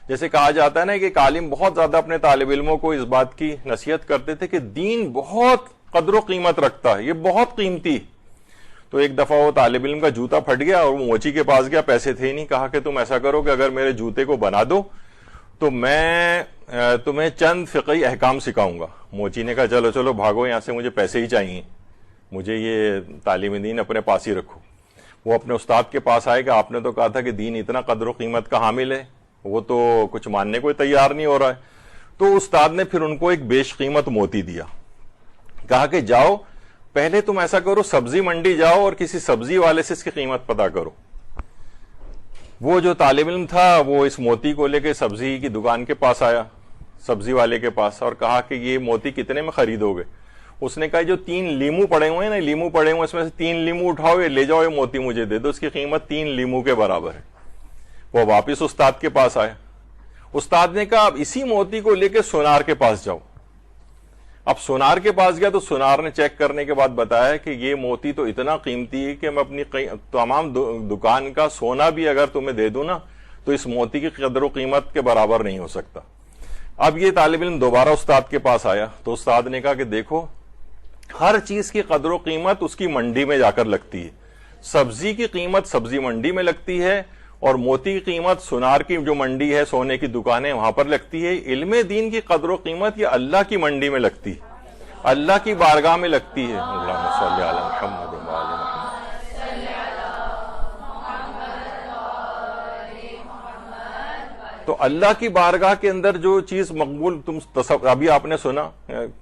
جیسے کہا جاتا ہے نا کہ ایک عالم بہت زیادہ اپنے طالب علموں کو اس بات کی نصیحت کرتے تھے کہ دین بہت قدر و قیمت رکھتا ہے، یہ بہت قیمتی. تو ایک دفعہ وہ طالب علم کا جوتا پھٹ گیا اور وہ موچی کے پاس گیا، پیسے تھے نہیں. کہا کہ تم ایسا کرو کہ اگر میرے جوتے کو بنا دو تو میں تمہیں چند فقہی احکام سکھاؤں گا. موچی نے کہا چلو چلو بھاگو یہاں سے، مجھے پیسے ہی چاہیے، مجھے یہ تعلیم دین اپنے پاس ہی رکھو. وہ اپنے استاد کے پاس آئے کہ آپ نے تو کہا تھا کہ دین اتنا قدر و قیمت کا حامل ہے، وہ تو کچھ ماننے کو تیار نہیں ہو رہا ہے. تو استاد نے پھر ان کو ایک بیش قیمت موتی دیا. کہا کہ جاؤ پہلے تم ایسا کرو، سبزی منڈی جاؤ اور کسی سبزی والے سے اس کی قیمت پتا کرو. وہ جو طالب علم تھا وہ اس موتی کو لے کے سبزی کی دکان کے پاس آیا، سبزی والے کے پاس، اور کہا کہ یہ موتی کتنے میں خریدو گے؟ اس نے کہا جو 3 لیمو پڑے ہوئے ہیں نا، لیمو پڑے ہوئے اس میں سے 3 لیمو اٹھاؤ، یہ لے جاؤ، یہ موتی مجھے دے دو، اس کی قیمت 3 لیمو کے برابر ہے. وہ واپس استاد کے پاس آیا. استاد نے کہا اب اسی موتی کو لے کے سونار کے پاس جاؤ. اب سونار کے پاس گیا تو سونار نے چیک کرنے کے بعد بتایا کہ یہ موتی تو اتنا قیمتی ہے کہ میں اپنی تمام دکان کا سونا بھی اگر تمہیں دے دوں نا تو اس موتی کی قدر و قیمت کے برابر نہیں ہو سکتا. اب یہ طالب علم دوبارہ استاد کے پاس آیا تو استاد نے کہا کہ دیکھو ہر چیز کی قدر و قیمت اس کی منڈی میں جا کر لگتی ہے. سبزی کی قیمت سبزی منڈی میں لگتی ہے اور موتی کی قیمت سونار کی جو منڈی ہے، سونے کی دکانیں، وہاں پر لگتی ہے. علم دین کی قدر و قیمت یہ اللہ کی منڈی میں لگتی ہے، اللہ کی بارگاہ میں لگتی ہے. اللہم صلی علی محمد و آل محمد. تو اللہ کی بارگاہ کے اندر جو چیز مقبول، ابھی آپ نے سنا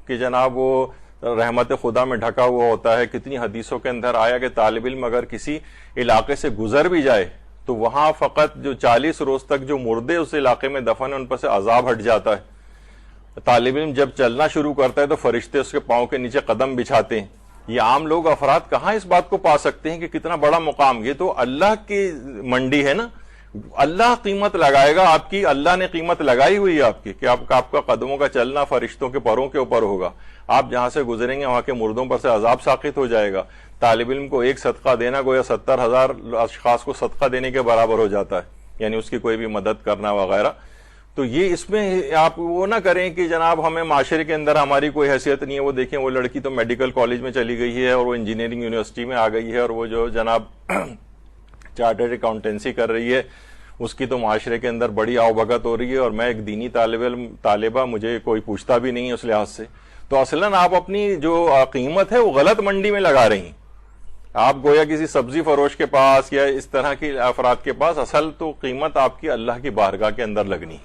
کہ جناب وہ رحمت خدا میں ڈھکا ہوا ہوتا ہے. کتنی حدیثوں کے اندر آیا کہ طالب علم اگر کسی علاقے سے گزر بھی جائے تو وہاں فقط جو 40 روز تک جو مردے اس علاقے میں دفن ہیں ان پر سے عذاب ہٹ جاتا ہے. طالب علم جب چلنا شروع کرتا ہے تو فرشتے اس کے پاؤں کے نیچے قدم بچھاتے ہیں. یہ عام لوگ افراد کہاں اس بات کو پا سکتے ہیں کہ کتنا بڑا مقام. یہ تو اللہ کی منڈی ہے نا، اللہ قیمت لگائے گا آپ کی. اللہ نے قیمت لگائی ہوئی ہے آپ کی کہ آپ کا قدموں کا چلنا فرشتوں کے پروں کے اوپر ہوگا. آپ جہاں سے گزریں گے وہاں کے مردوں پر سے عذاب ساقط ہو جائے گا. طالب علم کو ایک صدقہ دینا گویا 70,000 اشخاص کو صدقہ دینے کے برابر ہو جاتا ہے، یعنی اس کی کوئی بھی مدد کرنا وغیرہ. تو یہ اس میں آپ وہ نہ کریں کہ جناب ہمیں معاشرے کے اندر ہماری کوئی حیثیت نہیں ہے. وہ دیکھیں وہ لڑکی تو میڈیکل کالج میں چلی گئی ہے اور وہ انجینئرنگ یونیورسٹی میں آ گئی ہے اور وہ جو جناب چارٹرڈ اکاؤنٹنسی کر رہی ہے اس کی تو معاشرے کے اندر بڑی آؤ بھگت ہو رہی ہے اور میں ایک دینی طالبہ، مجھے کوئی پوچھتا بھی نہیں ہے اس لحاظ سے. تو اصلاً آپ اپنی جو قیمت ہے وہ غلط منڈی میں لگا رہی ہیں. آپ گویا کسی سبزی فروش کے پاس یا اس طرح کی افراد کے پاس، اصل تو قیمت آپ کی اللہ کی بارگاہ کے اندر لگنی.